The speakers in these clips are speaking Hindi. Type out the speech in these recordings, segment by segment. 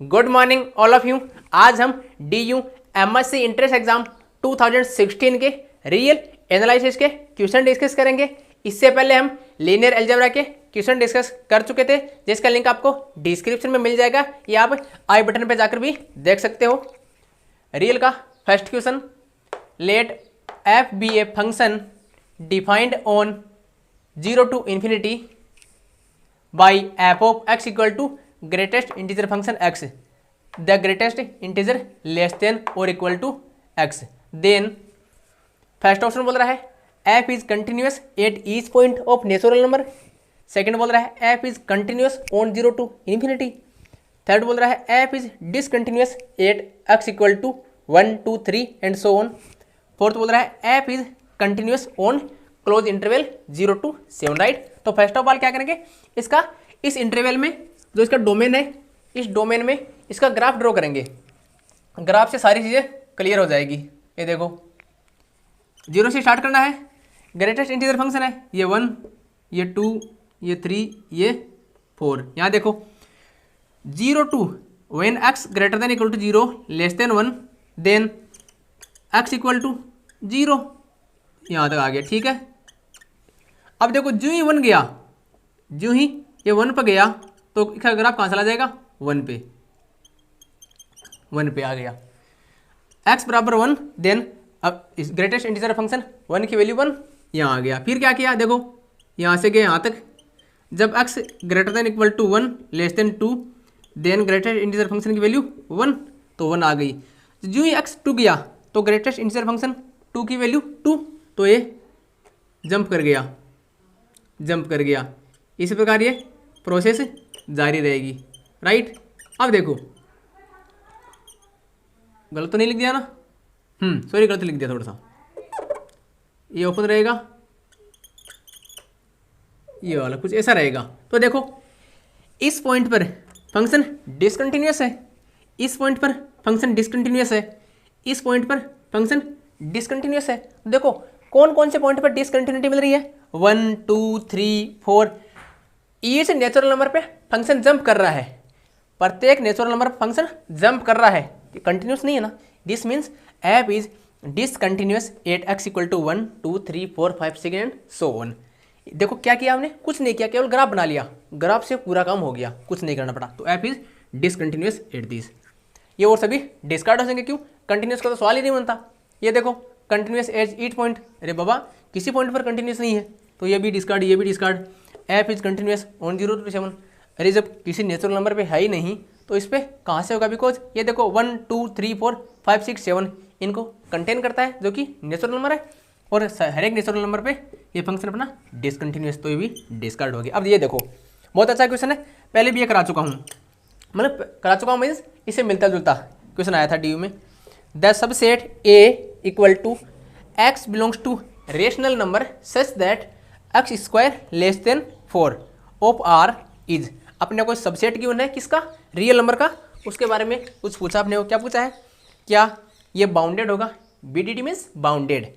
Good morning all of you. आज हम DU MSc इंट्रेंस एग्जाम 2016 के रियल एनालिसिस के क्वेश्चन डिस्कस करेंगे। इससे पहले हम लीनियर अलजेब्रा के क्वेश्चन डिस्कस कर चुके थे, जिसका लिंक आपको डिस्क्रिप्शन में मिल जाएगा या आप आई बटन पे जाकर भी देख सकते हो। रियल का first question, let f be a function defined on 0 to infinity by f of x equal to greatest integer function x, the greatest integer less than or equal to x, then first option बोल रहा है f is continuous at each point of natural number, second बोल रहा है f is continuous on 0 to infinity, third बोल रहा है f is discontinuous at x equal to 1 2 3 and so on, fourth बोल रहा है f is continuous on close interval 0 to 7, right. तो फर्स्ट ऑफ ऑल क्या करेंगे, इसका इस इंटरवल में जो इसका डोमेन है, इस डोमेन में इसका ग्राफ ड्रॉ करेंगे। ग्राफ से सारी चीज़ें क्लियर हो जाएगी। ये देखो 0 से स्टार्ट करना है, ग्रेटेस्ट इंटीजर फंक्शन है, ये 1 ये 2 ये 3 ये 4। यहाँ देखो 0 to when x greater than equal to 0 less than 1 then x equal to 0, यहाँ तक आ गया, ठीक है। अब देखो जो ही 1 गया, जो ही ये 1 पे गया तो इसका ग्राफ कहाँ चला जाएगा, 1 पे, 1 पे आ गया। x बराबर 1 देन अब इस ग्रेटेस्ट इंटीजर फंक्शन 1 की वैल्यू 1 यहाँ आ गया। फिर क्या किया, देखो यहाँ से गए यहाँ तक, जब x greater than equal to 1 less than 2 then greatest integer function की वैल्यू 1, तो 1 आ गई। जो ही x 2 गया तो ग्रेटेस्ट इंटीजर फंक्शन 2 की वैल्यू 2, तो ये जंप कर गया, जंप कर गया। इसी प्रकार ये प्रोसेस जारी रहेगी, राइट। अब देखो गलत तो नहीं लिख दिया ना, सॉरी गलत लिख दिया थोड़ा सा। ये ओपन रहेगा, ये वाला कुछ ऐसा रहेगा। तो देखो इस पॉइंट पर फंक्शन डिसकंटिन्यूअस है, इस पॉइंट पर फंक्शन डिसकंटिन्यूअस है, इस पॉइंट पर फंक्शन डिसकंटिन्यूअस है। देखो कौन कौन से पॉइंट पर डिसकंटिन्यूटी मिल रही है, 1 2 3 4। ईच नेचुरल नंबर पे फंक्शन जंप कर रहा है, प्रत्येक नेचुरल नंबर पर फंक्शन जंप कर रहा है, कंटिन्यूस नहीं है ना। This means f is discontinuous at x equal to 1 2 3 4 5 6 and so on. देखो क्या किया हमने, कुछ नहीं किया, केवल ग्राफ बना लिया, ग्राफ से पूरा काम हो गया, कुछ नहीं करना पड़ा। तो f is discontinuous at this. ये और सभी डिस्कार्ड हो जाएंगे, क्यों, कंटिन्यूस का तो सवाल ही नहीं बनता। ये देखो कंटिन्यूस एज ईच पॉइंट, अरे बाबा किसी पॉइंट पर कंटिन्यूस नहीं है, तो ये भी डिस्कार्ड, ये भी discard. f is continuous on 0 to 7, अरे जब किसी नेचुरल नंबर पे है ही नहीं तो इस पर कहाँ से होगा, बिकॉज ये देखो 1 2 3 4 5 6 7 इनको कंटेन करता है, जो कि नेचुरल नंबर है, और हर एक नेचुरल नंबर पे ये फंक्शन अपना डिसकंटिन्यूस, तो ये भी डिस्कार्ड हो गया। अब ये देखो बहुत अच्छा क्वेश्चन है, पहले भी ये करा चुका हूँ, मतलब करा चुका हूँ मीन्स इससे मिलता जुलता क्वेश्चन आया था DU में। The subset A equal to x belongs to rational number such that x square less than 4 of R is. अपने को सबसेट गिवन है किसका, रियल नंबर का, उसके बारे में कुछ पूछा अपने को। क्या पूछा है, क्या ये बाउंडेड होगा, BDD means bounded,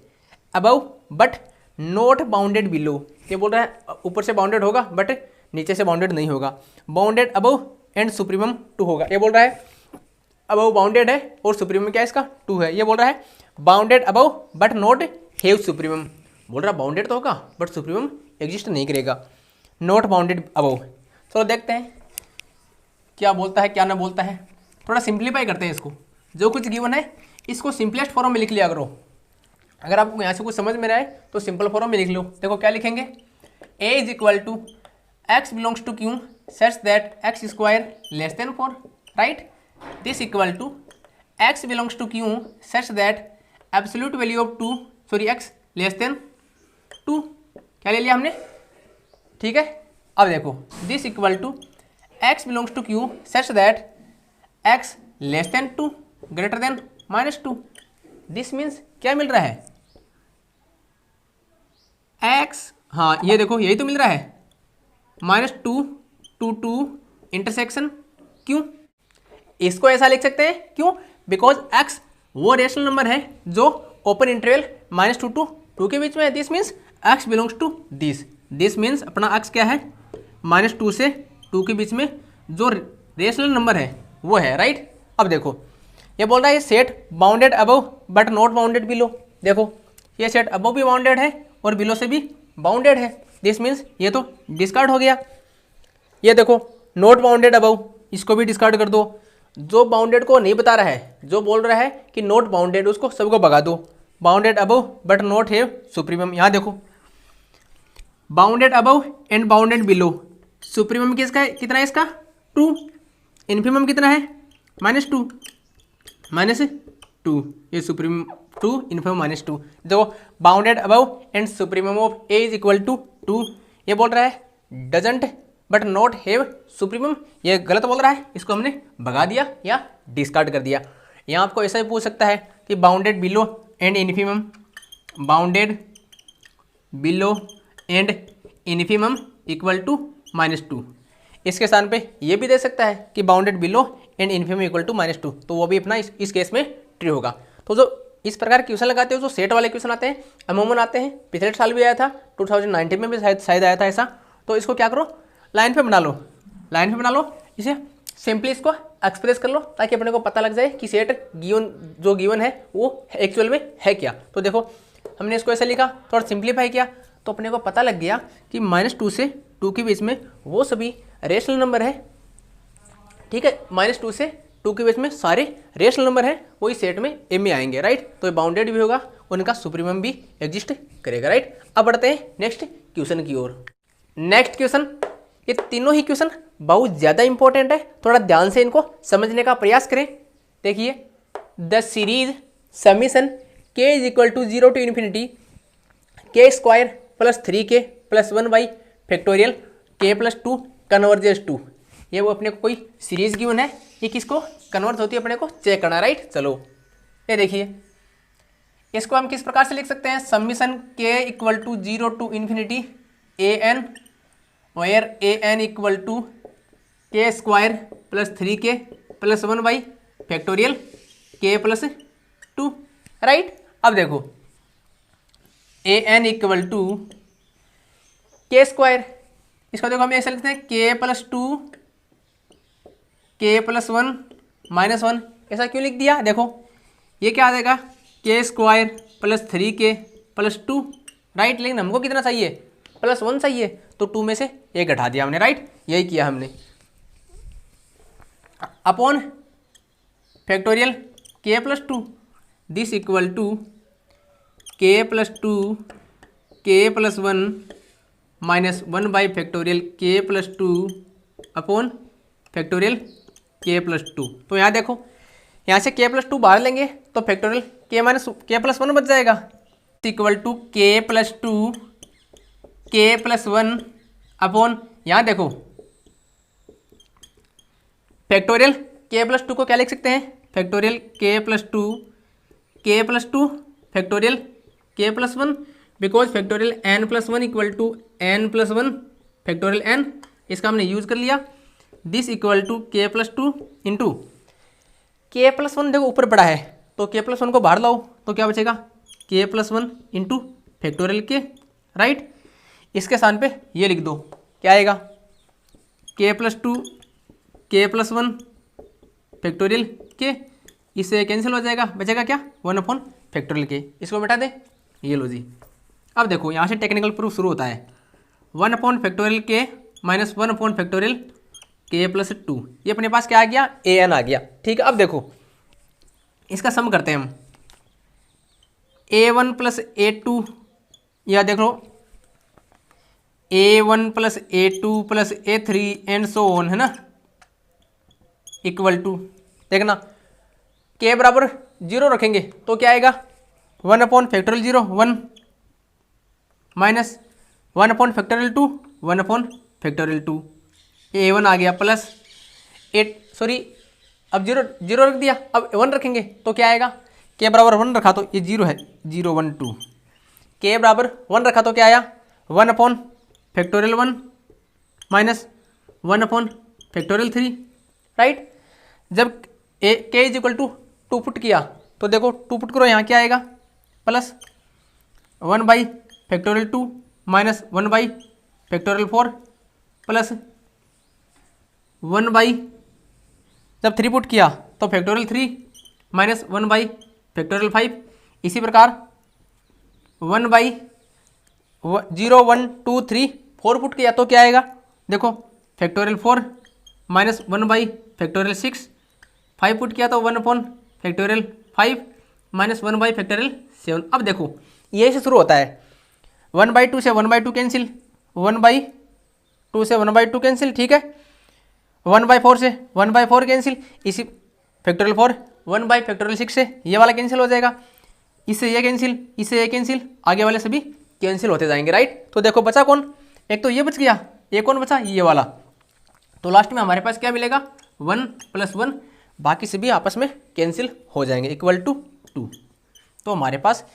above but not bounded below. ये बोल रहा है ऊपर से बाउंडेड होगा बट नीचे से बाउंडेड नहीं होगा, बाउंडेड अबव एंड सुप्रीमम 2 होगा। ये बोल रहा है अबव बाउंडेड है और सुप्रीमम क्या है इसका 2 है। ये बोल रहा है bounded above but not have supremum, बोल रहा है बाउंडेड तो होगा बट सुप्रीमम एग्जिस्ट नहीं करेगा, नॉट बाउंडेड अबव। चलो देखते हैं क्या बोलता है क्या ना बोलता है, थोड़ा सिंप्लीफाई करते हैं इसको। जो कुछ गिवन है इसको सिंपलेस्ट फॉर्म में लिख लिया करो, अगर आपको यहाँ से कुछ समझ में आए तो सिंपल फॉर्म में लिख लो। देखो क्या लिखेंगे, a is equal to x belongs to q such that x square less than 4, right. This equal to x belongs to q such that absolute value of x less than 2। क्या ले लिया हमने, ठीक है। अब देखो this equal to x belongs to q such that x less than 2 greater than -2। This means क्या मिल रहा है, x, हाँ ये देखो यही तो मिल रहा है, -2 2 2 इंटरसेक्शन q। इसको ऐसा लिख सकते हैं, क्यों, बिकॉज x वो रेशनल नंबर है जो ओपन इंटरवल -2 to 2 के बीच में है। This means x belongs to this means अपना x क्या है, -2 से 2 के बीच में जो रेशनल नंबर है वो है, राइट। अब देखो ये बोल रहा है set bounded above but not bounded below. देखो ये सेट अबव भी बाउंडेड है और बिलो से भी बाउंडेड है, दिस मीन्स ये तो डिस्कार्ड हो गया। ये देखो नॉट बाउंडेड अबव, इसको भी डिस्कार्ड कर दो। जो बाउंडेड को नहीं बता रहा है, जो बोल रहा है कि नॉट बाउंडेड, उसको सबको भगा दो। Bounded above but not have supremum, यहाँ देखो bounded above and bounded below. Supremum किसका है, कितना है इसका 2, इन्फीमम कितना है -2, -2, ये सुप्रीमम 2, इन्फीमम -2। देखो bounded above and supremum of A is equal to 2, ये बोल रहा है doesn't but not have supremum, ये गलत बोल रहा है, इसको हमने भगा दिया या डिस्कार्ड कर दिया। यहाँ आपको ऐसा भी पूछ सकता है कि bounded below and infimum, bounded below and infimum equal to -2। इसके स्थान पे ये भी दे सकता है कि bounded below and infimum equal to -2, तो वो भी अपना इस केस में ट्रू होगा। तो जो इस प्रकार क्वेश्चन लगाते हो, जो सेट वाले क्वेश्चन आते हैं अमूमन आते हैं, पिछले साल भी आया था 2019 में भी शायद आया था ऐसा। तो इसको क्या करो, लाइन पे बना लो, लाइन पे बना लो, इसे सिंपली इसको एक्सप्रेस कर लो ताकि अपने को पता लग जाए कि सेट जो गिवन है वो एक्चुअल में है क्या। तो देखो हमने इसको ऐसे लिखा, थोड़ा सिंप्लीफाई किया, तो अपने को पता लग गया कि -2 से 2 के बीच में वो सभी रेशनल नंबर है, ठीक है। -2 से 2 के बीच में सारे रेशनल नंबर है, वही सेट में एम में आएंगे, राइट। तो बाउंडेड भी होगा, उनका सुप्रीमम भी एग्जिस्ट करेगा, राइट। अब बढ़ते हैं नेक्स्ट क्वेश्चन की ओर। नेक्स्ट क्वेश्चन, ये तीनों ही क्वेश्चन बहुत ज़्यादा इंपॉर्टेंट है, थोड़ा ध्यान से इनको समझने का प्रयास करें। देखिए the series summation k is equal to 0 to infinity k square plus 3k plus 1/फैक्टोरियल k प्लस 2 कन्वर्जेस टू, ये वो अपने को कोई सीरीज गिवन है, ये किसको कन्वर्ट होती है अपने को चेक करना, राइट। चलो ये देखिए इसको हम किस प्रकार से लिख सकते हैं, summation k equal to 0 to infinity an where an equal to k square plus 3k plus 1/फैक्टोरियल k प्लस 2, राइट। अब देखो an equal to k square, इसको देखो हम ऐसे लिखते हैं k प्लस 2 k प्लस 1 -1, ऐसा क्यों लिख दिया, देखो ये क्या आ जाएगा k square plus 3k plus 2, right. लेकिन हमको कितना चाहिए, +1 चाहिए, तो 2 में से 1 घटा दिया हमने, राइट। यही किया हमने। Upon factorial k plus 2, this equal to k plus 2 k plus 1 -1/फैक्टोरियल k plus 2 upon factorial k plus 2। तो यहाँ देखो यहाँ से k प्लस 2 बाहर लेंगे तो फैक्टोरियल k प्लस 1 बच जाएगा, equal to k plus 2 k plus 1 upon, यहाँ देखो फैक्टोरियल k प्लस 2 को क्या लिख सकते हैं, factorial k plus 2 k plus 2 factorial k plus 1, because factorial n plus 1 equal to n plus 1 factorial n, इसका हमने यूज कर लिया। This equal to k plus 2 into k plus 1, देखो ऊपर पड़ा है तो k प्लस 1 को बाहर लाओ तो क्या बचेगा k plus 1 into factorial k, right. इसके स्थान पे ये लिख दो, क्या आएगा k plus 2 k plus 1 factorial k, इससे कैंसिल हो जाएगा, बचेगा क्या 1/फैक्टोरियल k, इसको मिटा दें, ये लो जी। अब देखो यहाँ से टेक्निकल प्रूफ शुरू होता है, 1/फैक्टोरियल k माइनस 1/फैक्टोरियल k प्लस 2, ये अपने पास क्या आ गया an आ गया, ठीक है। अब देखो इसका सम करते हैं हम, a1 प्लस a2, या देख लो a1 plus a2 plus a3 and so on, है ना, इक्वल टू, देखना k बराबर 0 रखेंगे तो क्या आएगा 1/फैक्टोरियल 0 1 माइनस 1/फैक्टोरियल 2 1/फैक्टोरियल 2, a1 आ गया प्लस 8, सॉरी अब 0 रख दिया, अब 1 रखेंगे तो क्या आएगा, k बराबर 1 रखा तो ये 0 है, 0 1 2, k बराबर 1 रखा तो क्या आया 1/फैक्टोरियल 1 माइनस 1/फैक्टोरियल 3, राइट। जब k is equal to 2 put किया तो देखो 2 पुट करो, यहाँ क्या आएगा plus factorial 2 minus factorial 4 plus जब 3 पुट किया तो फैक्टोरियल 3 माइनस 1 बाई फैक्टोरियल 5। इसी प्रकार 1 बाई 0 1 2 3 4 पुट किया तो क्या आएगा, देखो factorial 4 minus 1 by factorial 6। 5 put किया तो 1 upon factorial 5 minus 1 by factorial 7। अब देखो ये से शुरू होता है, 1/2 से 1/2 कैंसिल, 1/2 से 1/2 कैंसिल, ठीक है। 1/4 से 1/4 कैंसिल, इसी फैक्टोरियल 4 1 बाई फैक्टोरियल 6 से ये वाला कैंसिल हो जाएगा, इससे ये कैंसिल, इससे ये कैंसिल, आगे वाले सभी कैंसिल होते जाएंगे, राइट। तो देखो बचा कौन, एक तो ये बच गया, एक कौन बचा, ये वाला। तो लास्ट में हमारे पास क्या मिलेगा, 1 + 1, बाकी सभी आपस में कैंसिल हो जाएंगे, इक्वल टू 2। तो हमारे पास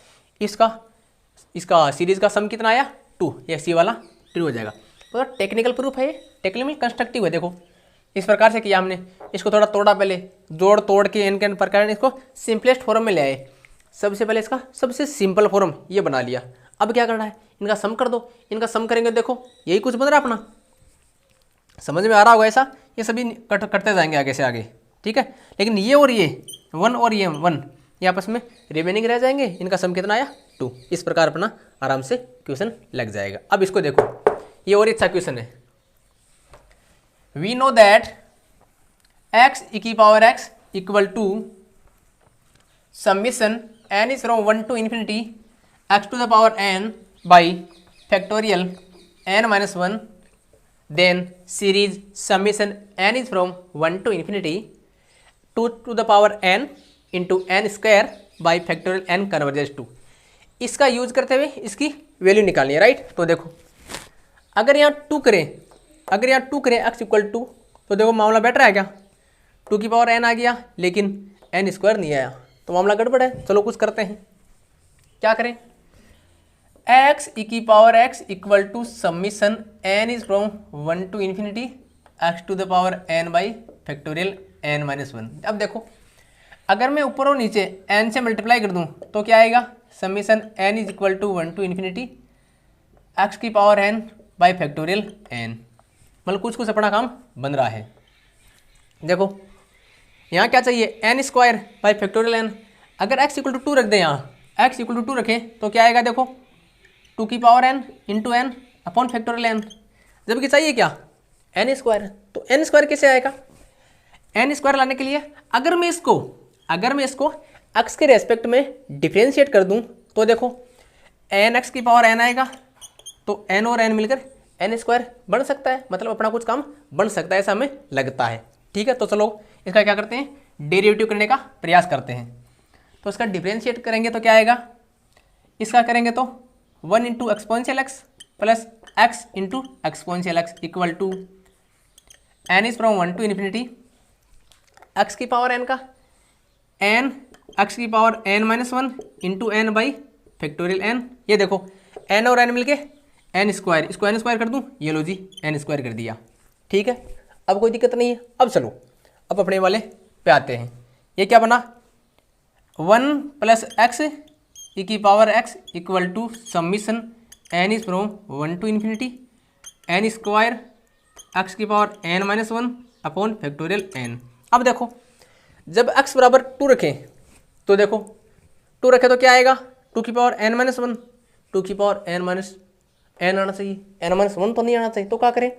इसका सीरीज का सम कितना आया, 2, ये सी वाला ट्रू हो जाएगा। तो टेक्निकल प्रूफ है, टेक्निकल कंस्ट्रक्टिव है। देखो इस प्रकार से किया हमने, इसको थोड़ा तोड़ा, पहले जोड़ तोड़ के एन के एन प्रकार इसको सिंपलेस्ट फॉर्म में ले आए। सबसे पहले इसका सबसे सिंपल फॉर्म ये बना लिया। अब क्या करना है, इनका सम कर दो, इनका सम करेंगे, देखो यही कुछ बन रहा है अपना, समझ में आ रहा होगा ऐसा। ये सभी करते जाएंगे आगे से आगे, ठीक है। लेकिन ये और ये 1 और ये 1 ये आपस में रिमेनिंग रह जाएंगे, इनका सम कितना आया, 2। इस प्रकार अपना आराम से क्वेश्चन लग जाएगा। अब इसको देखो, ये और अच्छा क्वेश्चन है। We know that x e⁻x equal to summation n is from 1 to infinity x to the power n by factorial n minus 1, then series summation n is from 1 to infinity 2 to the power n into n square by factorial n converges to। इसका यूज करते हुए इसकी वैल्यू निकालनी है, राइट। तो देखो अगर यहाँ 2 करें x इक्वल टू, तो देखो मामला बेटर है क्या, 2 की पावर n आ गया लेकिन n स्क्वायर नहीं आया, तो मामला गड़बड़ है। चलो कुछ करते हैं, क्या करें, x e⁻x equal to summation n is from 1 to infinity x to the power n by factorial n minus 1। अब देखो अगर मैं ऊपर और नीचे n से मल्टीप्लाई कर दूं तो क्या आएगा, summation n is equal to 1 to infinity x की power n by factorial n। मतलब कुछ अपना काम बन रहा है। देखो यहाँ क्या चाहिए, n square by factorial n। अगर x इक्वल टू 2 रख दें, यहाँ x इक्वल टू 2 रखें तो क्या आएगा, देखो 2 की power n into n upon factorial n। जबकि चाहिए क्या, n स्क्वायर। तो n स्क्वायर कैसे आएगा, n स्क्वायर लाने के लिए अगर मैं इसको x के रेस्पेक्ट में डिफ्रेंशिएट कर दूं तो देखो n x की पावर n आएगा, तो n और n मिलकर n स्क्वायर बन सकता है। मतलब अपना कुछ काम बन सकता है, ऐसा हमें लगता है, ठीक है। तो चलो इसका क्या करते हैं, डेरिवेटिव करने का प्रयास करते हैं। तो इसका डिफ्रेंशिएट करेंगे तो क्या आएगा, इसका करेंगे तो 1 into exponential x plus x into exponential x equal to n is from 1 to infinity x की पावर n का n x की power n minus 1 into n by factorial n। ये देखो n और n मिलके n स्क्वायर, इसको n स्क्वायर कर दूं, ये लो जी n स्क्वायर कर दिया, ठीक है। अब कोई दिक्कत नहीं है। अब चलो अब अपने वाले पे आते हैं। ये क्या बना, 1 + x e⁻x equal to summation n is from 1 to infinity n square x की power n minus 1 upon factorial n। अब देखो जब x बराबर 2 रखें तो देखो 2 रखें तो क्या आएगा, 2 की पावर n माइनस 1, 2 की पावर n माइनस n आना चाहिए, n माइनस 1 तो नहीं आना चाहिए। तो क्या करें,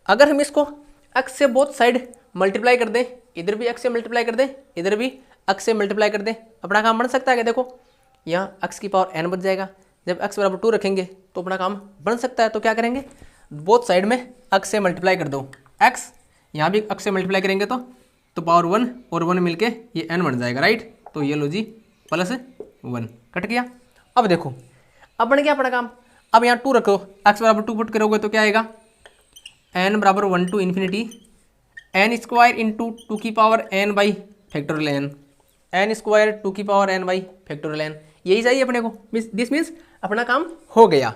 अगर हम इसको x से बोथ साइड मल्टीप्लाई कर दें, इधर भी x से मल्टीप्लाई कर दें, इधर भी x से मल्टीप्लाई कर दें, अपना काम बन सकता है क्या, देखो यहाँ x की पावर n बच जाएगा। जब x बराबर 2 रखेंगे तो अपना काम बन सकता है। तो क्या करेंगे, बोथ साइड में x से मल्टीप्लाई कर दो, x यहाँ भी x से मल्टीप्लाई करेंगे तो पावर 1 और 1 मिलके ये n बन जाएगा, राइट। तो ये लो जी +1 कट गया। अब देखो अब बन गया अपना काम। अब यहाँ 2 रखो, x बराबर 2 पुट करोगे तो क्या आएगा, n बराबर 1 to infinity n square into 2 की power n by factorial n square 2 की power n by factorial n। यही चाहिए अपने को, दिस मीन्स अपना काम हो गया।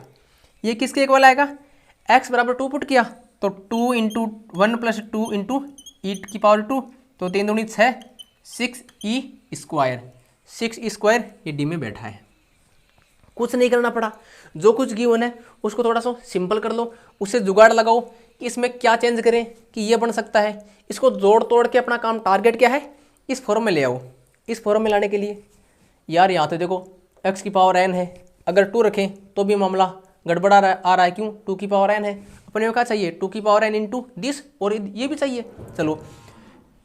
ये किसके इक्वल आएगा, x बराबर 2 पुट किया तो 2 इंटू 1 + 2 इंटू ई की पावर 2, तो 3 दूनी 6, 6e स्क्वायर, 6e स्क्वायर ये डी में बैठा है। कुछ नहीं करना पड़ा, जो कुछ गिवन है उसको थोड़ा सा सिंपल कर लो, उससे जुगाड़ लगाओ कि इसमें क्या चेंज करें कि ये बन सकता है। इसको जोड़ तोड़ के अपना काम, टारगेट क्या है, इस फॉर्म में ले आओ। इस फॉर्म में लाने के लिए यार यहाँ तो देखो x की पावर n है, अगर 2 रखें तो भी मामला गड़बड़ा आ रहा है। क्यों? 2 की पावर n है, अपने को क्या चाहिए 2 की पावर n इंटू दिस, और ये भी चाहिए। चलो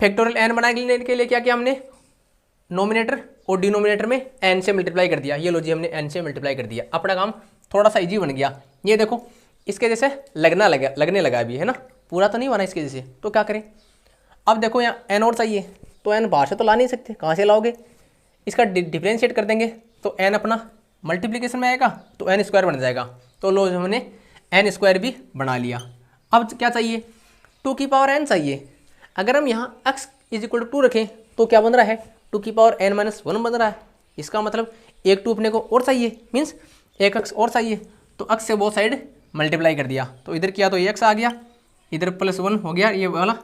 फैक्टोरियल n बनाने के लिए क्या किया हमने, नोमिनेटर और डिनोमिनेटर में n से मल्टीप्लाई कर दिया। ये लो जी, हमने n से मल्टीप्लाई कर दिया, अपना काम थोड़ा सा इजी बन गया। ये देखो इसके जैसे लगने लगा अभी, है ना, पूरा तो नहीं बना इसके जैसे। तो क्या करें, अब देखो यहाँ n और चाहिए, तो n बाहर से तो ला नहीं सकते, कहाँ से लाओगे, इसका डिफ्रेंशिएट कर देंगे तो n अपना मल्टीप्लिकेशन में आएगा तो n स्क्वायर बन जाएगा। तो लो हमने n स्क्वायर भी बना लिया। अब क्या चाहिए, 2 की पावर n चाहिए। अगर हम यहाँ x इज इक्वल टू 2 रखें तो क्या बन रहा है, 2 की पावर n माइनस 1 बन रहा है। इसका मतलब एक 2 अपने को और चाहिए, मीन्स एक x और चाहिए। तो x से वो साइड मल्टीप्लाई कर दिया, तो इधर किया तो ये x आ गया, इधर +1 हो गया, ये वाला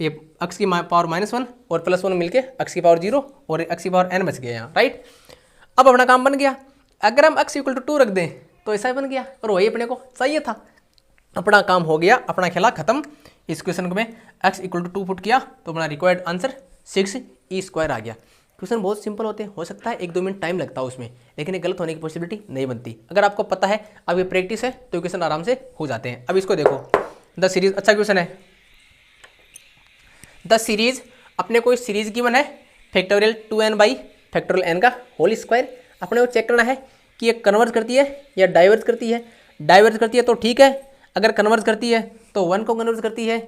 ये x की पावर -1 और +1 मिलके x की पावर 0 और x की पावर n बच गया यहाँ, राइट। अब अपना काम बन गया। अगर हम x इक्वल टू 2 रख दें तो ऐसा ही बन गया, और वही अपने को चाहिए था। अपना काम हो गया, अपना खेला खत्म। इस क्वेश्चन में x इक्वल टू 2 पुट किया तो अपना रिक्वायर्ड आंसर 6e² आ गया। क्वेश्चन बहुत सिंपल होते हैं, हो सकता है 1-2 मिनट टाइम लगता है उसमें, लेकिन ये गलत होने की पॉसिबिलिटी नहीं बनती। अगर आपको पता है, अब ये प्रैक्टिस है, तो क्वेश्चन आराम से हो जाते हैं। अब इसको देखो, द सीरीज, अच्छा क्वेश्चन है। द सीरीज, अपने को इस सीरीज की है factorial 2n by factorial n का होल स्क्वायर। अपने को चेक करना है कि ये कन्वर्ज करती है या डाइवर्ज करती है। डाइवर्ज करती है तो ठीक है, अगर कन्वर्ज करती है तो 1 को कन्वर्ज करती है,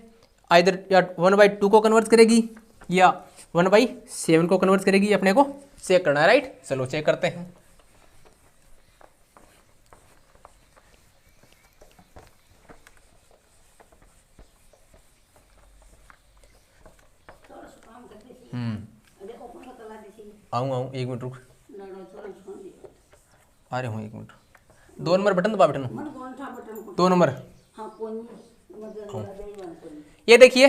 आइदर या 1/2 को कन्वर्ज करेगी या 1/7 को कन्वर्ट करेगी। अपने को चेक करना है, राइट। चलो चेक करते हैं। आऊँ 1 मिनट रुक, आ रहे हूँ 1 मिनट। 2 नंबर बटन दबा, बटन 2 नंबर। ये देखिए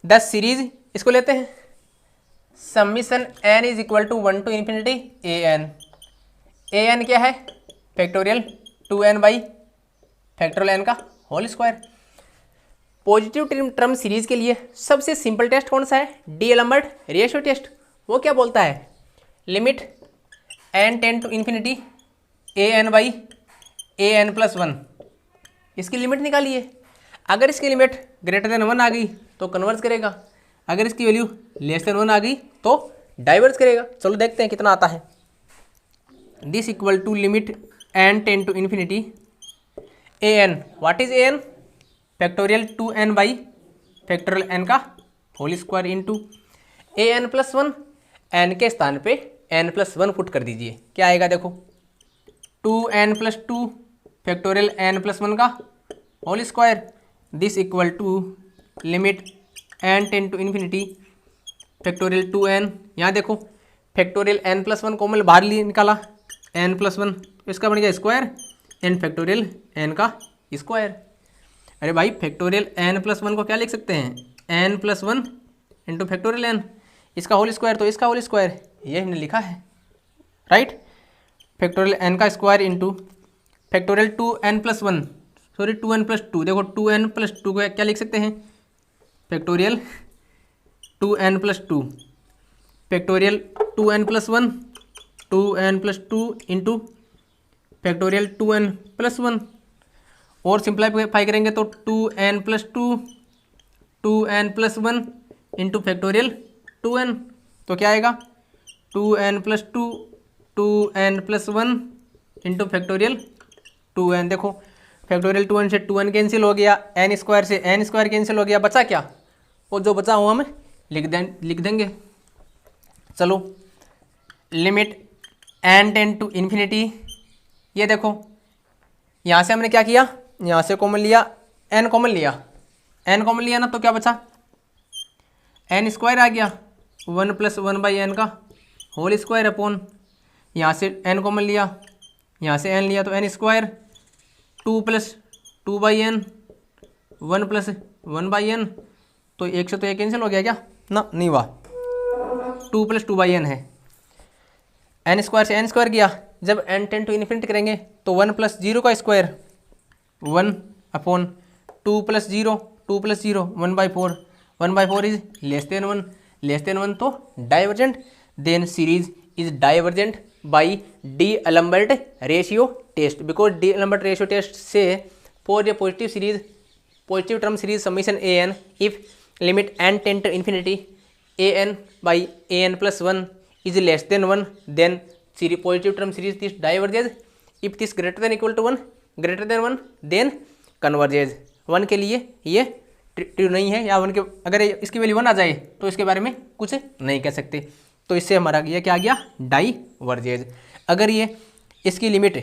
द सीरीज, इसको लेते हैं summation n is equal to 1 to infinity an। an क्या है, factorial 2n by factorial n का whole square. Positive term series के लिए सबसे सिंपल टेस्ट कौन सा है, डी-एलम्बर्ट रेशियो टेस्ट। वो क्या बोलता है, limit n tend to infinity an by an plus 1, इसकी लिमिट निकालिए। अगर इसकी लिमिट ग्रेटर देन 1 आ गई तो कन्वर्ज करेगा, अगर इसकी वैल्यू लेस देन 1 आ गई तो डाइवर्ज करेगा। चलो देखते हैं कितना आता है। This equal to limit n tend to infinity an, what is an, factorial 2n by factorial n का whole square into an plus 1, n के स्थान पे n प्लस 1 पुट कर दीजिए, क्या आएगा देखो, 2n plus 2 factorial n plus 1 का whole square. This equal to limit n tend to infinity factorial 2n, यहाँ देखो फैक्टोरियल n प्लस 1 कॉमन बाहर लिए निकाला, n प्लस 1, इसका बन गया स्क्वायर, n फैक्टोरियल n का स्क्वायर। अरे भाई फैक्टोरियल n प्लस 1 को क्या लिख सकते हैं, n plus 1 into factorial n, इसका होल स्क्वायर तो इसका होल स्क्वायर, ये हमने लिखा है, राइट। फैक्टोरियल n का square into factorial 2n plus 1, sorry 2n plus 2, देखो 2n प्लस 2 को क्या लिख सकते हैं, factorial 2n plus 2 factorial 2n plus 1 2n plus 2 into factorial 2n plus 1, और सिंप्लीफाई करेंगे तो 2n plus 2 2n plus 1 into factorial 2n, तो क्या आएगा 2n plus 2 2n plus 1 into factorial 2n। देखो फैक्टोरियल 2n से 2n कैंसिल हो गया, n स्क्वायर से n स्क्वायर कैंसिल हो गया, बचा क्या, और जो बचा हुआ हम लिख देंगे। चलो limit n tend to infinity, ये देखो यहाँ से हमने क्या किया, यहाँ से कॉमन लिया, n कॉमन लिया ना, तो क्या बचा, n स्क्वायर आ गया, 1 प्लस 1 बाई n का होल स्क्वायर अपॉन, यहाँ से n कॉमन लिया, यहाँ से n लिया तो n square, 2 plus 2 by n 1 plus 1 by n, तो एक से तो एक कैंसिल हो गया क्या, ना नहीं हुआ, 2 प्लस 2 बाई n है, n स्क्वायर से n स्क्वायर गया, जब n टेंड टू इन्फिनिटी करेंगे तो 1 प्लस 0 का square 1 upon 2 plus 0 2 + 0 1/4, 1/4 is less than 1 तो divergent, then series is divergent by d'Alembert ratio test, because d'Alembert ratio test से for a positive term series summation a n if limit n tend to infinity a n by a n plus 1 is less than 1, then positive term series this diverges, if this greater than equal to 1 then converges. 1 के लिए ये ट्रू नहीं है, या 1 के अगर इसकी वैल्यू 1 आ जाए तो इसके बारे में कुछ नहीं कह सकते, तो इससे हमारा ये क्या आ गया, डाइवर्जेज। अगर ये इसकी लिमिट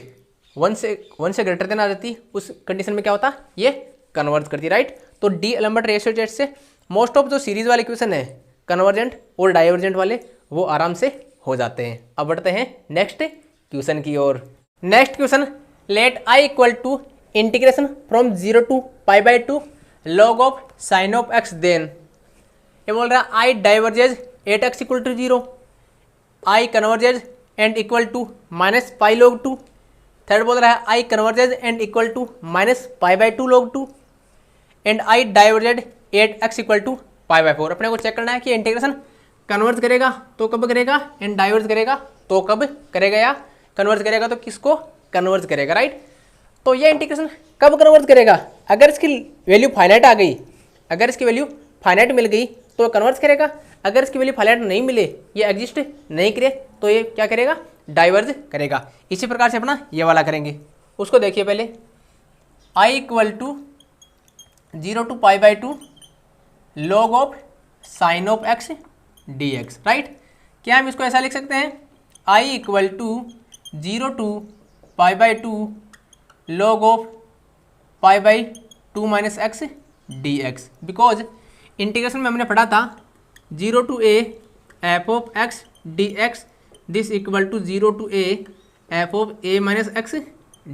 1 से ग्रेटर देन आ जाती, उस कंडीशन में क्या होता, ये कन्वर्ज करती, राइट। तो डी-एलम्बर्ट रेशियो टेस्ट से मोस्ट ऑफ जो सीरीज वाले इक्वेशन है कन्वर्जेंट और डाइवर्जेंट वाले वो आराम से हो जाते हैं। अब बढ़ते हैं नेक्स्ट क्वेश्चन की ओर। Next question, let I equal to integration from 0 to π/2 log of sine of x, then ये बोल रहा है I diverges at x equal to 0, I converges and equal to -π log 2, third बोल रहा है I converges and equal to -π/2 log 2, and I diverged at x equal to π/4। अपने को चेक करना है कि इंटीग्रेशन कन्वर्ज करेगा तो कब करेगा, एंड डाइवर्ज करेगा तो कब करेगा, या कन्वर्ज करेगा तो किसको कन्वर्ज करेगा, राइट। तो ये इंटीग्रेशन कब कन्वर्ज करेगा, अगर इसकी वैल्यू फाइनाइट आ गई, अगर इसकी वैल्यू फाइनाइट मिल गई तो कन्वर्ज करेगा, अगर इसकी वैल्यू फाइनाइट नहीं मिले, ये एग्जिस्ट नहीं करे, तो ये क्या करेगा, डाइवर्ज करेगा। इसी प्रकार से अपना ये वाला करेंगे, उसको देखिए पहले, I equal to 0 to π/2 log of sine of x dx, right. क्या हम इसको ऐसा लिख सकते हैं, I equal to 0 to π/2 log of π/2 - x dx, because integration में हमने पढ़ा था 0 to a f of x dx, this equal to 0 to a f of a - x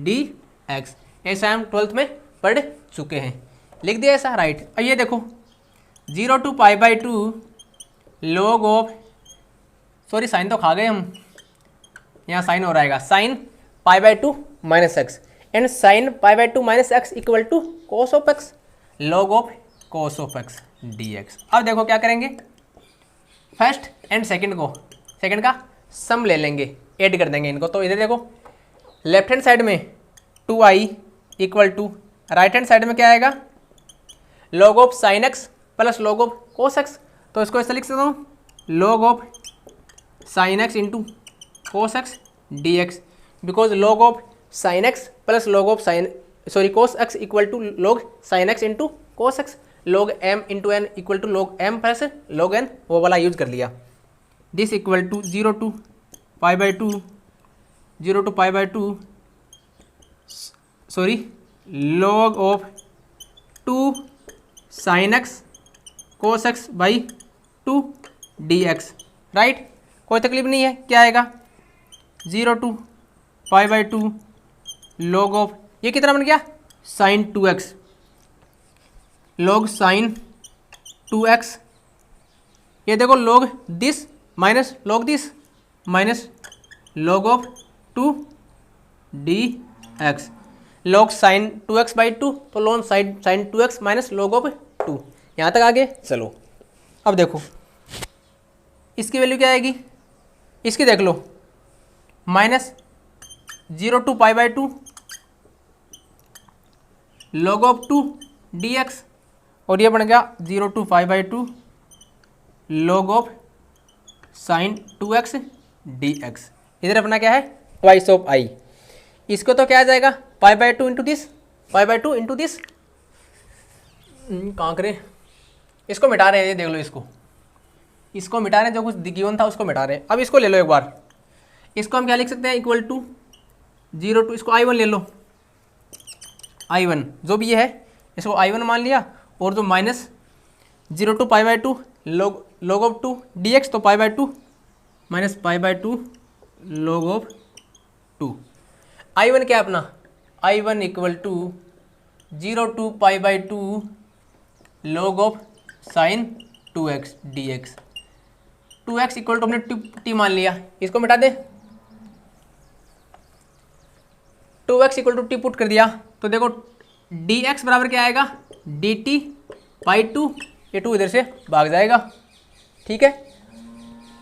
dx, ऐसा हम 12th में पढ़ चुके हैं, लिख दिया ऐसा, राइट। और ये देखो 0 to π/2 log of, sorry sine तो खा गए हम, यहाँ साइन हो रहेगा, sine π/2 - x, and sine π/2 - x equal to cos of x log of cos of x dx। अब देखो क्या करेंगे, फर्स्ट एंड सेकंड का सम ले लेंगे, ऐड कर देंगे इनको। तो इधर देखो लेफ्ट हैंड साइड में 2i equal to, right hand side में क्या आएगा, log of sine x plus log of cos x, तो इसको ऐसा लिख सकता हूँ, log of sine x into cos x dx, because log of sine x plus log of cos x equal to log sine x into cos x, log m into n equal to log m plus log n, वो वाला यूज कर लिया। This equal to 0 to π/2 sorry log of 2 sine x cos x by 2 dx, right. कोई तकलीफ नहीं है, क्या आएगा 0 to π/2 log ऑफ, ये कितना बन गया, sine 2x, log sine 2x, ये देखो log this minus log this minus log of 2 dx, log sine 2x by 2, तो log sine 2x minus log of 2, यहाँ तक आगे चलो। अब देखो इसकी वैल्यू क्या आएगी, इसकी देख लो, -0 to π/2 log ऑफ 2 dx, और ये बन गया 0 to π/2 log of sine 2x dx। इधर अपना क्या है, ट्वाइस ऑफ i, इसको तो क्या आ जाएगा, π/2 इंटू दिस, π/2 इंटू दिस, कहाँ करें, इसको मिटा रहे हैं, ये देख लो, इसको मिटा रहे हैं, जो कुछ गिवन था उसको मिटा रहे हैं। अब इसको ले लो एक बार, इसको हम क्या लिख सकते हैं, इक्वल टू 0 to, इसको i1 ले लो, i1 जो भी ये है इसको i1 मान लिया, और जो -0 to π/2 log ऑफ 2 dx, तो π/2 -π/2 log ऑफ 2, i1 क्या अपना, i1 equal to 0 to π/2 log of sine 2x dx, 2x equal to हमने t मान लिया, इसको मिटा दे, 2x equal to t put कर दिया, तो देखो dx बराबर क्या आएगा, dt पाई टू, ये टू इधर से भाग जाएगा, ठीक है।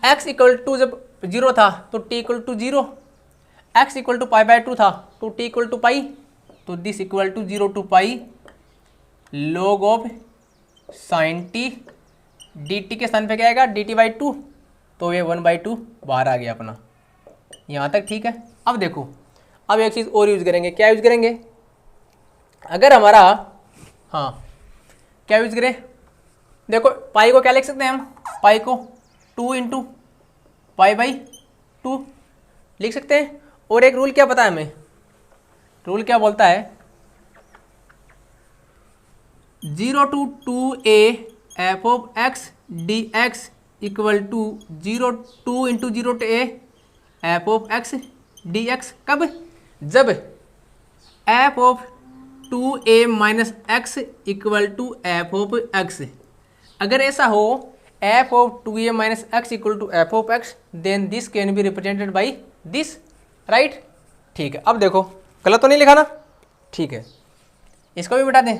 x इक्वल टू जब 0 था तो t equal to 0, x equal to pi by 2 था तो t इक्वल टू पाई, तो this equal to 0 to pi log of sine t, d t के स्थान पे क्या आएगा डी टी बाई 2, तो ये 1/2 बाहर आ गया अपना, यहाँ तक ठीक है। अब देखो, अब एक चीज़ और यूज करेंगे, क्या यूज करेंगे, अगर हमारा, हाँ क्या यूज करें, देखो पाई को क्या लिख सकते हैं हम, पाई को 2 इंटू पाई बाई 2 लिख सकते हैं। और एक रूल क्या पता है हमें, रूल क्या बोलता है, 0 to 2a f of x dx equal to 2 into 0 to a f of x dx, कब, जब f of 2a minus x equal to f of x, अगर ऐसा हो f of 2a minus x equal to f of x, then this can be represented by this, right, ठीक है। अब देखो गलत तो नहीं लिखा ना, ठीक है, इसको भी मिटा दें,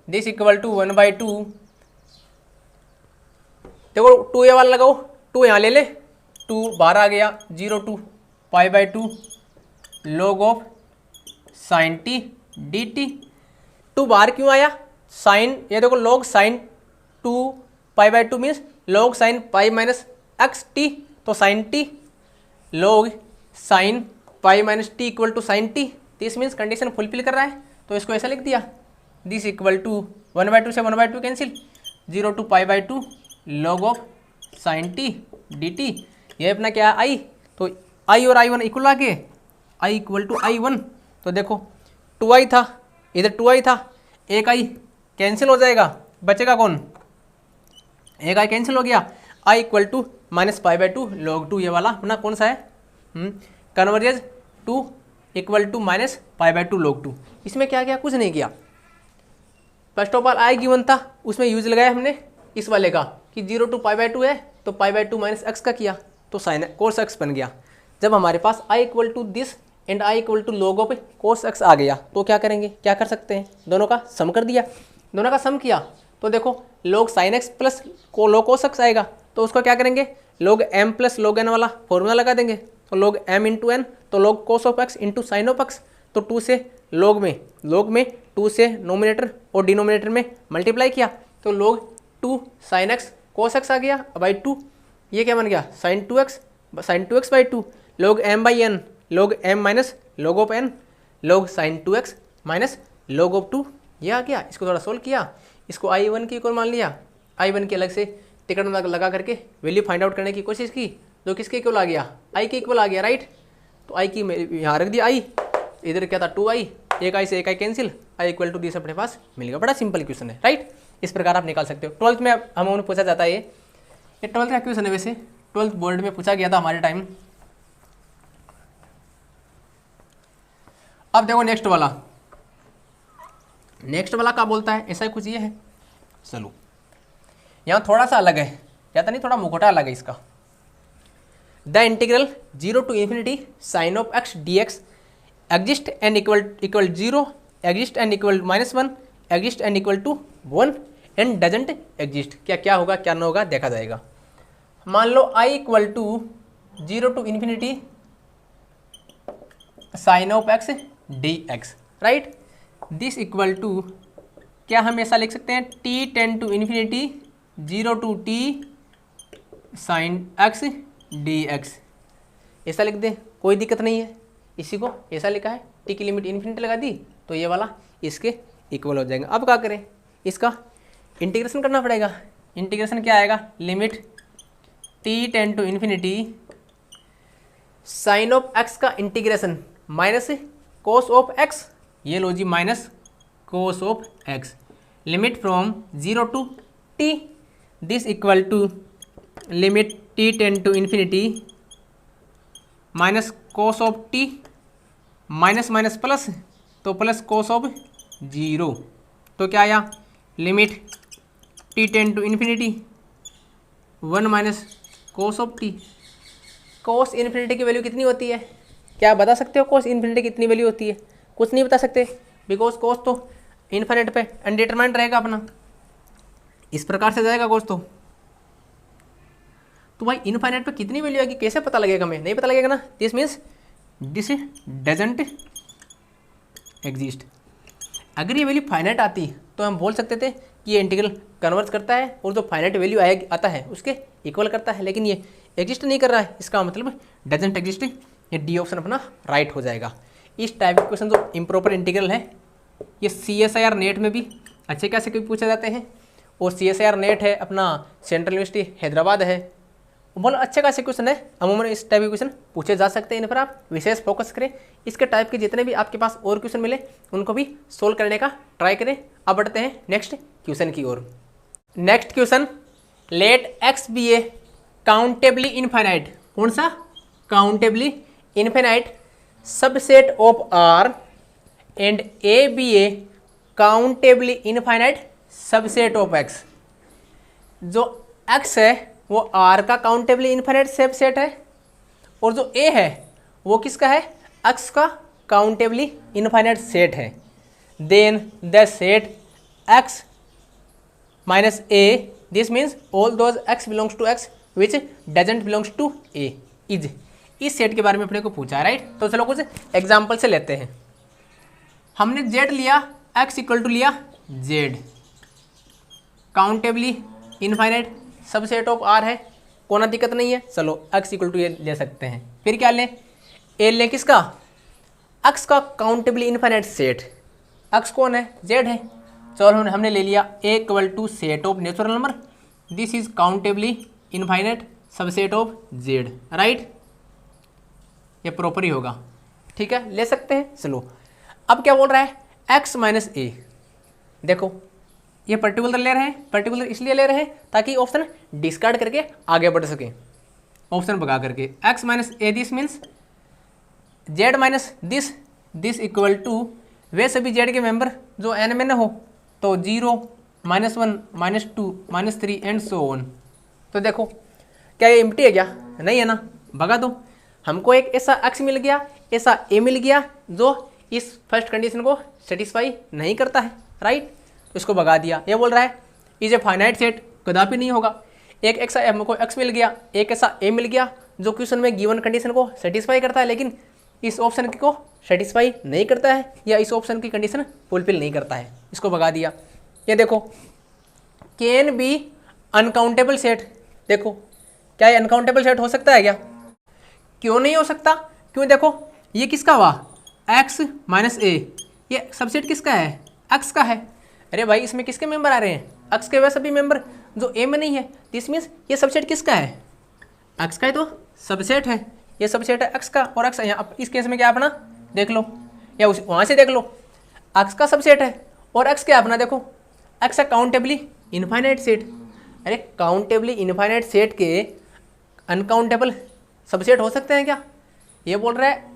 दिस इक्वल टू 1/2, देखो 2a वाला लगाओ, 2 यहाँ ले ले, 2 बाहर आ गया, 0 to pi by 2 log of sine t d t, 2 बाहर क्यों आया, साइन, ये देखो log sine 2 pi by 2 means log sine pi minus x t, तो sine t log sine pi minus t equal to sine t, this means condition fulfil कर रहा है, तो इसको ऐसा लिख दिया, दिस इक्वल टू 1/2 से 1/2 cancel, 0 to pi by 2 log of sine t d t, ये अपना क्या है आई, तो आई और आई वन इक्वल आ गए, आई इक्वल टू आई वन, तो देखो 2i था, इधर 2i था, एक आई कैंसिल हो जाएगा, बचेगा कौन, एक आई कैंसिल हो गया, I equal to minus pi by 2 log 2, ये वाला अपना कौन सा है, converges 2 equal to minus pi by 2 log 2, इसमें क्या किया, कुछ नहीं किया, first of all I given था, उसमें यूज लगाया हमने इस वाले का कि 0 टू पाई बाई 2 है, तो पाई बाई 2 माइनस एक्स का किया, तो साइन कोस एक्स बन गया। जब हमारे पास I equal to this and I equal to log of cos x आ गया, तो क्या करेंगे, क्या कर सकते हैं, दोनों का सम कर दिया, दोनों का सम किया, तो देखो log sine x plus log cos x आएगा, तो उसको क्या करेंगे, log m plus log n वाला फॉर्मूला लगा देंगे, तो log m इंटू एन, तो log cos of x into sine of x, तो 2 से log में 2 से नोमिनेटर और डिनोमिनेटर में मल्टीप्लाई किया, तो log 2 sine x cos x आ गया बाई 2, ये क्या बन गया sine 2x by 2, log m by n, log m minus log of n, log sine 2x minus log of 2, ये आ गया। इसको थोड़ा सोल्व किया, इसको i1 की इक्वल मान लिया, i1 के अलग से टिकट लगा करके वैल्यू फाइंड आउट करने की कोशिश की, जो किसके इक्वल आ गया, i के इक्वल आ गया, राइट, तो i की यहाँ रख दिया, i इधर क्या था 2i, एक आई से एक I cancel, I equal to this अपने पास मिल गया, बड़ा सिंपल क्वेश्चन है, राइट, इस प्रकार आप निकाल सकते हो। 12th में हमें पूछा जाता है, ये 12th का क्वेश्चन है, वैसे 12th बोर्ड में पूछा गया था हमारे टाइम। अब देखो नेक्स्ट वाला क्या बोलता है, ऐसा ही कुछ ये है, चलो यहाँ थोड़ा सा अलग है, ज़्यादा नहीं, थोड़ा मुखौटा अलग है इसका। The integral 0 to infinity sine of x d x exist and equal 0, exist and equal -1, exist and equal to 1 and doesn't exist, क्या होगा क्या ना होगा देखा जाएगा। मान लो i equal to 0 to infinity sine of x d x, right, this equal to क्या हम ऐसा लिख सकते हैं, t tend to infinity 0 to t sine x d x, ऐसा लिख दें, कोई दिक्कत नहीं है, इसी को ऐसा लिखा है, t की लिमिट इन्फिनिटी लगा दी, तो ये वाला इसके इक्वल हो जाएगा। अब क्या करें, इसका इंटीग्रेशन करना पड़ेगा, इंटीग्रेशन क्या आएगा, limit t tend to infinity sine of x का integration minus cos of x, ये लो जी minus cos of x, limit from 0 to t, this equal to limit t tend to infinity minus cos of t minus minus plus, तो प्लस कोस ऑफ 0, तो क्या आया, limit t tend to infinity 1 minus cos of t, cos infinity की वैल्यू कितनी होती है, क्या बता सकते हो कोस इन्फिनिटी कितनी वैल्यू होती है, कुछ नहीं बता सकते, बिकॉज कोस तो इन्फाइनाइट पे अनडिटरमाइंड रहेगा अपना, इस प्रकार से जाएगा कोस तो भाई इनफाइनाइट पे कितनी वैल्यू आएगी कैसे पता लगेगा, हमें नहीं पता लगेगा ना। This means this doesn't exist. अगर ये वैल्यू फाइनाइट आती तो हम बोल सकते थे कि ये इंटीग्रल कन्वर्ज करता है और जो फाइनाइट वैल्यू आता है उसके इक्वल करता है, लेकिन ये एग्जिस्ट नहीं कर रहा है, इसका मतलब डजंट एग्जिस्ट। ये डी ऑप्शन अपना राइट हो जाएगा। इस टाइप के क्वेश्चन जो इम्प्रॉपर इंटीग्रल है ये CSIR नेट में भी अच्छे खासे कभी पूछे जाते हैं, और CSIR नेट है अपना सेंट्रल यूनिवर्सिटी हैदराबाद है, बोलो अच्छे खासे क्वेश्चन है। अमूमन इस टाइप के क्वेश्चन पूछे जा सकते हैं, इन पर आप विशेष फोकस करें। इसके टाइप के जितने भी आपके पास और क्वेश्चन मिले उनको भी सोल्व करने का ट्राई करें। अब बढ़ते हैं नेक्स्ट क्वेश्चन की ओर। Next question, let x be a countably infinite. कौन सा? Countably infinite subset of R and A be a countably infinite subset of X। जो X है वो R का काउंटेबली इन्फाइनाइट सबसेट है, और जो A है वो किसका है? X का काउंटेबली इन्फाइनाइट सेट है। Then the set X minus A, this means all those X belongs to X which doesn't belongs to A is. इस सेट के बारे में अपने को पूछा है, राइट। तो चलो कुछ एग्जाम्पल से लेते हैं। हमने Z लिया, X इक्वल टू लिया Z, countably infinite subset of R है, कोना दिक्कत नहीं है। चलो x इक्वल टू ये ले सकते हैं। फिर क्या लें? A लें किसका? x का काउंटेबली इनफाइनाइट सेट। x कौन है? Z है। चलो हमने ले लिया A equal to set of natural number, this is countably infinite subset of Z, right. ये प्रॉपर ही होगा, ठीक है, ले सकते हैं। चलो अब क्या बोल रहा है? x minus A। देखो ये पर्टिकुलर ले रहे हैं, पर्टिकुलर इसलिए ले रहे हैं ताकि ऑप्शन डिस्कार्ड करके आगे बढ़ सके, ऑप्शन भगा करके। x minus A, this means z minus this equal two way सभी z के मेंबर जो n में न हो, तो 0, -1, -2, -3 एंड सो ऑन। तो देखो क्या ये एम्प्टी है क्या? नहीं है ना, भगा दो। हमको एक ऐसा x मिल गया, ऐसा a मिल गया जो इस फर्स्ट कंडीशन को सेटिस्फाई नहीं करता है, राइट। इसको भगा दिया। ये बोल रहा है इज ए फाइनाइट सेट, कदापि नहीं होगा। एक ऐसा हमको x मिल गया, एक ऐसा a मिल गया जो क्वेश्चन में गिवन कंडीशन को सेटिस्फाई करता है, लेकिन इस ऑप्शन को सेटिस्फाई नहीं करता है या इस ऑप्शन की कंडीशन फुलफिल नहीं करता है, इसको भगा दिया। ये देखो कैन बी अनकाउंटेबल सेट। देखो क्या ये अनकाउंटेबल सेट हो सकता है क्या? क्यों नहीं हो सकता? क्यों? देखो ये किसका हुआ? x माइनस ए। ये सबसेट किसका है? x का है। अरे भाई इसमें किसके मेंबर आ रहे हैं? x के वह सभी मेंबर जो a में नहीं है। दिस मीन्स ये सबसेट किसका है? x का है, तो सबसेट है। ये सबसेट है x का, और x यहाँ इस केस में क्या अपना देख लो, या उस वहाँ से देख लो, x का सबसेट है और x क्या अपना देखो, x है काउंटेबली इनफाइनाइट सेट। अरे काउंटेबली इनफाइनाइट सेट के अनकाउंटेबल सबसेट हो सकते हैं क्या? ये बोल रहा है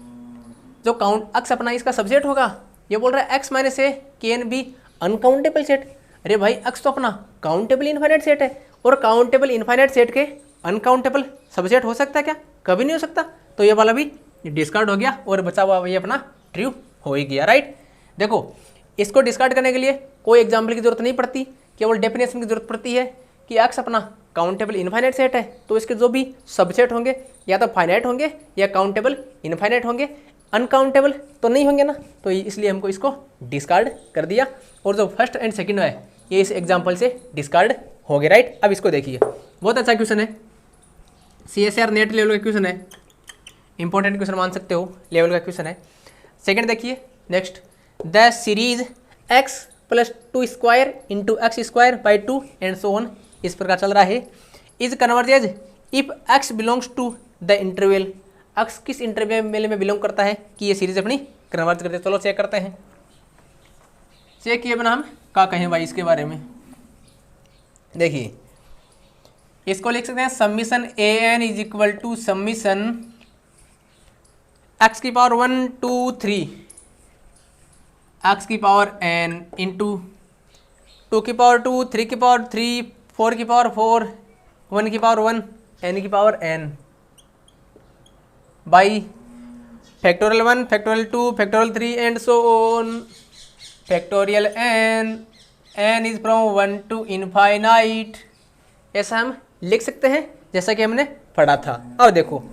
जो काउंट x अपना इसका सबसेट होगा। ये बोल रहा है x minus A can be uncountable set. अरे भाई x तो अपना काउंटेबल इनफाइनाइट सेट है, और काउंटेबल इनफाइनाइट सेट के अनकाउंटेबल सबसेट हो सकता है क्या? कभी नहीं हो सकता। तो ये वाला भी डिस्कार्ड हो गया और बचा हुआ ये अपना ट्रू हो ही गया, राइट। देखो इसको डिस्कार्ड करने के लिए कोई एग्जाम्पल की जरूरत नहीं पड़ती, केवल डेफिनेशन की जरूरत पड़ती है कि x अपना काउंटेबल इनफाइनाइट सेट है, तो इसके जो भी सबसेट होंगे या तो फाइनाइट होंगे या काउंटेबल इनफाइनाइट होंगे, अनकाउंटेबल तो नहीं होंगे ना। तो इसलिए हमको इसको डिस्कार्ड कर दिया, और जो फर्स्ट एंड सेकंड है ये इस एग्जांपल से डिस्कार्ड हो गए, राइट। अब इसको देखिए, बहुत अच्छा क्वेश्चन है, CSIR नेट लेवल का क्वेश्चन है, इंपॉर्टेंट क्वेश्चन मान सकते हो, लेवल का क्वेश्चन है। सेकंड देखिए next, the series x plus 2 square into x square by 2 and so on, इस प्रकार चल रहा है, is converges if x belongs to the interval. x किस इंटरवल में बिलोंग करता है कि ये सीरीज अपनी कन्वर्ज करते हैं? चलो चेक करते हैं। चेक किए बिना हम क्या कहें भाई इसके बारे में। देखिए इसको लिख सकते हैं summation an is equal to summation x की पावर 1 2 3 x की पावर n इंटू 2 की पावर 2 3 की पावर 3 4 की पावर 4 1 की पावर 1 n की power n by factorial 1 factorial 2 factorial 3 and so on. Factorial n is from 1 to infinite, ऐसा हम लिख सकते हैं जैसा कि हमने पढ़ा था। अब देखो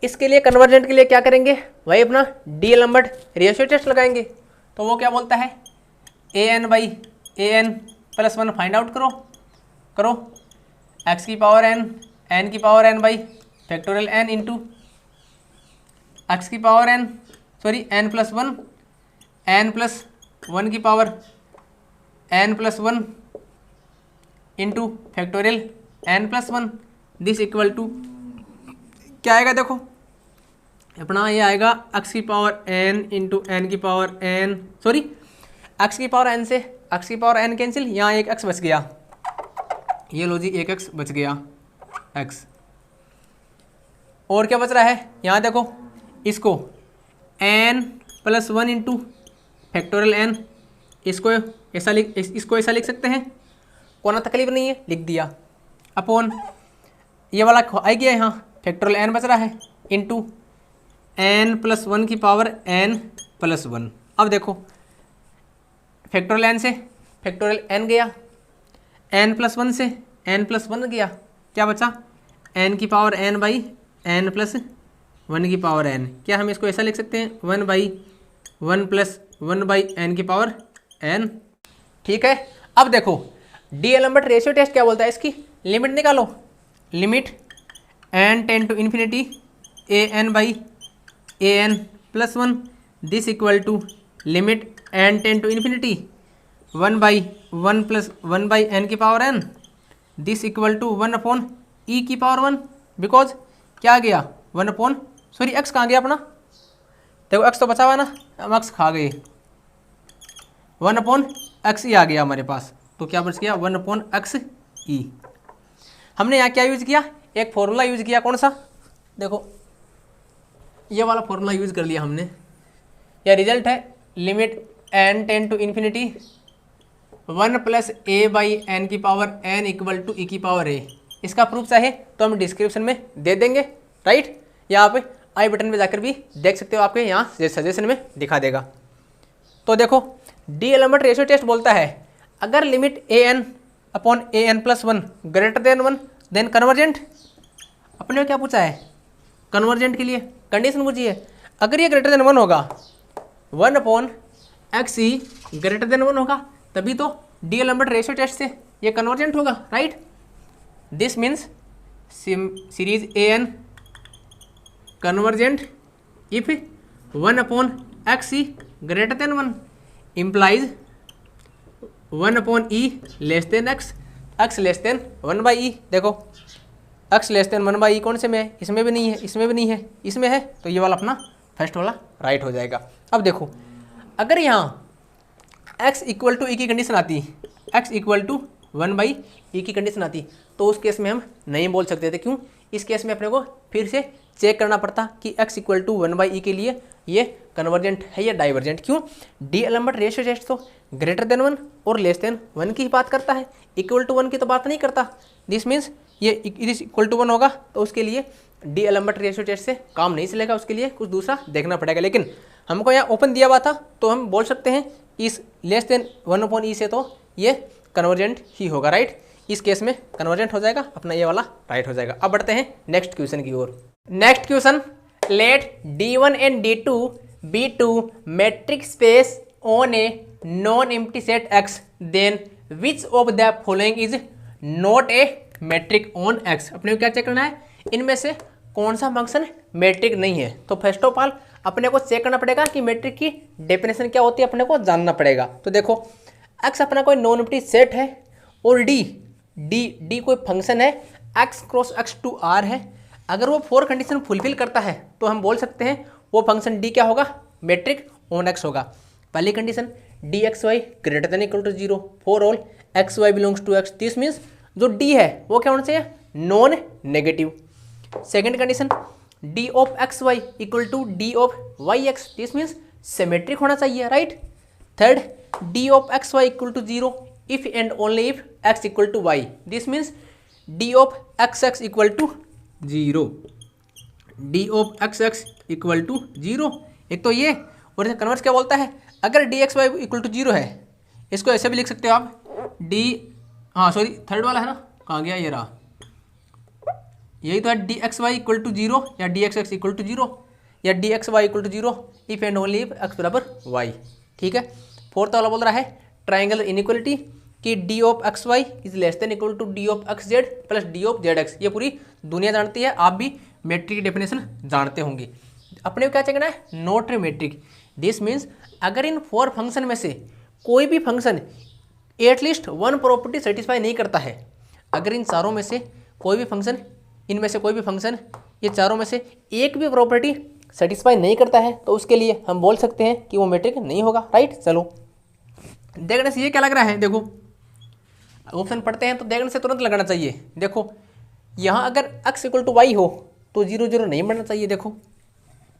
इसके लिए कन्वर्जेंट के लिए क्या करेंगे, वही अपना डीएलएम्बर्ट रेशियो टेस्ट लगाएंगे। तो वो क्या बोलता है, an/an + 1 फाइंड आउट करो x की पावर n की power n by factorial n into x की पावर n + 1 की power n + 1 into factorial n + 1 this equal to क्या आएगा, देखो अपना ये आएगा x की पावर n इंटू n की पावर n, x की पावर n से x की पावर n कैंसिल, यहाँ एक x बच गया, ये लो जी एक x बच गया x। और क्या बच रहा है, यहाँ देखो इसको n + 1 इंटू फैक्टोरियल n, इसको ऐसा लिख सकते हैं, कोई तकलीफ नहीं है, लिख दिया, अपॉन ये वाला आ गया यहाँ फैक्टोरियल n बच रहा है इंटू n + 1 की पावर n + 1। अब देखो फैक्टोरियल n से फैक्टोरियल n गया, n + 1 से n + 1 गया, क्या बचा n की पावर n बाई n + 1 की पावर n। क्या हम इसको ऐसा लिख सकते हैं 1/1 + 1/n की पावर n, ठीक है। अब देखो डीएलएम्बर्ट रेशियो टेस्ट क्या बोलता है, इसकी लिमिट निकालो, limit n tend to infinity an/an + 1 this equal to limit n tend to infinity 1/1 + 1/n की power n this equal to 1/e की पावर 1, बिकॉज क्या आ गया x कहाँ गया अपना, देखो x तो बचा हुआ ना, हम x खा गए, 1/xe आ गया हमारे पास, तो क्या बच गया 1/xe। हमने यहाँ क्या यूज़ किया, एक फॉर्मूला यूज़ किया, कौन सा, देखो ये वाला फॉर्मूला यूज़ कर लिया हमने, यह रिजल्ट है limit n tend to infinity 1 + a/n की power n equal to e की पावर a। इसका प्रूफ चाहे तो हम डिस्क्रिप्शन में दे देंगे, राइट, या आप आई बटन पे जाकर भी देख सकते हो, आपके यहाँ सजेशन में दिखा देगा। तो देखो डीएलएम्बर्ट रेशियो टेस्ट बोलता है अगर limit an/an + 1 greater than 1 then convergent. अपने क्या पूछा है, कन्वर्जेंट के लिए कंडीशन पूछी है, अगर ये ग्रेटर देन 1 होगा 1/xe ग्रेटर देन 1 होगा, तभी तो डीएलएम्बर्ट रेशियो टेस्ट से ये कन्वर्जेंट होगा, right. This means series an convergent if 1/xe greater than 1 implies 1/e less than x less than 1/e। देखो x less than 1/e कौन से में है, इसमें भी नहीं है, इसमें भी नहीं है, इसमें है, तो ये वाला अपना फर्स्ट वाला राइट हो जाएगा। अब देखो अगर यहाँ x इक्वल टू e की कंडीशन आती, x इक्वल टू 1/e की कंडीशन आती, तो उस केस में हम नहीं बोल सकते थे, क्यों, इस केस में अपने को फिर से चेक करना पड़ता कि x इक्वल टू 1/e के लिए ये कन्वर्जेंट है या डाइवर्जेंट, क्यों, डीएलएम्बर्ट रेशियो टेस्ट तो ग्रेटर देन 1 और लेस देन 1 की ही बात करता है, इक्वल टू 1 की तो बात नहीं करता। दिस मीन्स ये इक्वल टू 1 होगा तो उसके लिए डीएलएम्बर्ट रेशियो टेस्ट से काम नहीं चलेगा, उसके लिए कुछ दूसरा देखना पड़ेगा। लेकिन हमको यहाँ ओपन दिया हुआ था तो हम बोल सकते हैं इस लेस देन 1/e से तो ये कन्वर्जेंट ही होगा, राइट। इस केस में कन्वर्जेंट हो जाएगा, अपना ये वाला राइट हो जाएगा। अब बढ़ते हैं नेक्स्ट क्वेश्चन की ओर। Next question, let D1 and D2 be two metric space on a non-empty set X, then which of the following is not a metric on X। अपने को क्या चेक करना है, इनमें से कौन सा फंक्शन मेट्रिक नहीं है। तो फर्स्ट ऑफ ऑल अपने को चेक करना पड़ेगा कि मेट्रिक की डेफिनेशन क्या होती है, अपने को जानना पड़ेगा। तो देखो X अपना कोई नॉन एम्प्टी सेट है और D कोई फंक्शन है, X cross X to R है। अगर वो 4 कंडीशन फुलफिल करता है तो हम बोल सकते हैं वो फंक्शन D क्या होगा, मेट्रिक ऑन X होगा। पहली condition dxy greater than equal to 0 for all xy belongs to x। This means जो D है वो क्या होना चाहिए, non negative. Second condition d of xy equal to d of yx। This means symmetric होना चाहिए, right. Third d of xy equal to 0 if and only if x equal to y। This means d of xx equal to 0, d of xx equal to 0। एक तो ये, और कन्वर्स क्या बोलता है, अगर d x y equal to 0 है, इसको ऐसे भी लिख सकते हो आप डी, हाँ सॉरी थर्ड वाला है ना, कहाँ गया, ये रहा, यही तो है d x y equal to 0 या d x x equal to 0 या d x y equal to 0 if and only if x बराबर वाई। ठीक है। फोर्थ वाला बोल रहा है ट्राइंगल इनइक्वलिटी कि d of x y is less than equal to d of x z plus d of z x. ये पूरी दुनिया जानती है, आप भी मैट्रिक की डेफिनेशन जानते होंगे। अपने को क्या चेकना है, नॉट मैट्रिक। दिस मीन्स अगर इन 4 फंक्शन में से कोई भी फंक्शन एटलीस्ट 1 प्रॉपर्टी सेटिस्फाई नहीं करता है, अगर इन चारों में से कोई भी फंक्शन, इनमें से कोई भी फंक्शन ये चारों में से एक भी प्रॉपर्टी सेटिस्फाई नहीं करता है, तो उसके लिए हम बोल सकते हैं कि वो मैट्रिक नहीं होगा। राइट। चलो देखने से ये क्या लग रहा है, देखो ऑप्शन पढ़ते हैं तो देखने से तुरंत लगाना चाहिए। देखो यहाँ अगर x इक्वल टू वाई हो तो 0 0 नहीं बनना चाहिए। देखो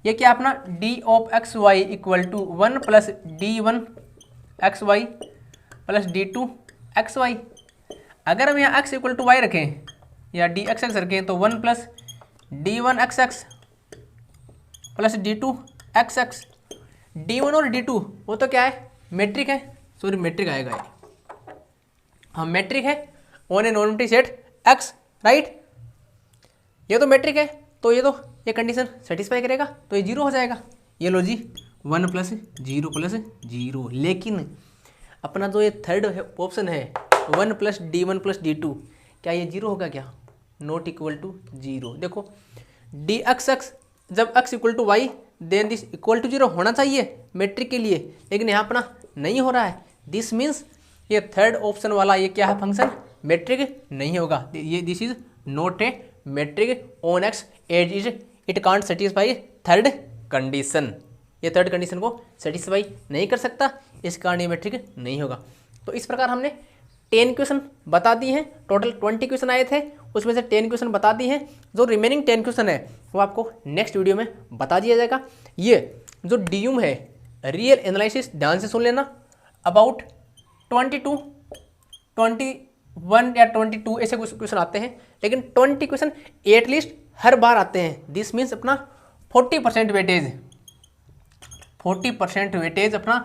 ये क्या अपना d of x y equal to 1 plus d 1 x y plus d 2 x y. अगर हम यहाँ x इक्वल टू वाई रखें या डी एक्स एक्स रखें तो 1 plus d 1 x x plus d 2 x x. D 1 और डी 2 वो तो क्या है, मैट्रिक है, सॉरी मैट्रिक आएगा ये, हाँ मैट्रिक है on a non empty set x. Right. ये तो मैट्रिक है, तो ये कंडीशन सेटिस्फाई करेगा, तो ये 0 हो जाएगा। ये लो जी 1 प्लस 0 प्लस 0। लेकिन अपना जो ये थर्ड ऑप्शन है 1 प्लस डी 1 प्लस डी 2, क्या ये 0 होगा क्या, नॉट इक्वल टू 0। देखो डी एक्स एक्स जब x equal to y then this equal to 0 होना चाहिए मैट्रिक के लिए, लेकिन यहाँ अपना नहीं हो रहा है। दिस मीन्स ये थर्ड ऑप्शन वाला ये क्या है फंक्शन, मैट्रिक नहीं होगा। ये this is not a metric on x as is it can't satisfy third condition. ये थर्ड कंडीशन को सेटिस्फाई नहीं कर सकता, इस कारण ये मैट्रिक नहीं होगा। तो इस प्रकार हमने 10 क्वेश्चन बता दिए हैं। टोटल 20 क्वेश्चन आए थे, उसमें से 10 क्वेश्चन बता दिए हैं। जो रिमेनिंग 10 क्वेश्चन है वो आपको नेक्स्ट वीडियो में बता दिया जाएगा। ये जो डीयूम है रियल एनालिसिस ध्यान से सुन लेना, अबाउट 22, 21 या 22 ऐसे कुछ क्वेश्चन आते हैं, लेकिन 20 क्वेश्चन एटलीस्ट हर बार आते हैं। दिस मीन्स अपना 40% वेटेज, 40% वेटेज अपना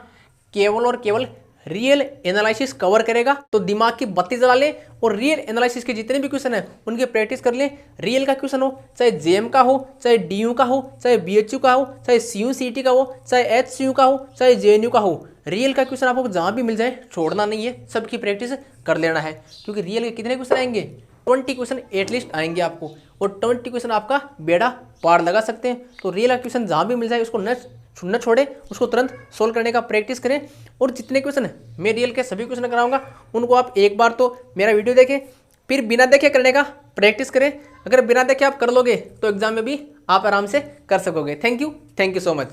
केवल और केवल रियल एनालिसिस कवर करेगा। तो दिमाग की बत्ती जला लें और रियल एनालिसिस के जितने भी क्वेश्चन हैं उनकी प्रैक्टिस कर लें। रियल का क्वेश्चन हो, चाहे जेएम का हो, चाहे डीयू का हो, चाहे बीएचयू का हो, चाहे सीयू सीटी का हो, चाहे एचसीयू का हो, चाहे जेएनयू का हो, रियल का क्वेश्चन आपको जहाँ भी मिल जाए छोड़ना नहीं है, सबकी प्रैक्टिस कर लेना है। क्योंकि रियल के कितने क्वेश्चन आएंगे, 20 क्वेश्चन एटलीस्ट आएंगे आपको, और 20 क्वेश्चन आपका बेड़ा पार लगा सकते हैं। तो रियल का क्वेश्चन जहाँ भी मिल जाए उसको न छोड़े, उसको तुरंत सोल्व करने का प्रैक्टिस करें। और जितने क्वेश्चन मैं रियल के सभी क्वेश्चन कराऊंगा उनको आप एक बार तो मेरा वीडियो देखें, फिर बिना देखे करने का प्रैक्टिस करें। अगर बिना देखे आप कर लोगे तो एग्जाम में भी आप आराम से कर सकोगे। Thank you so much.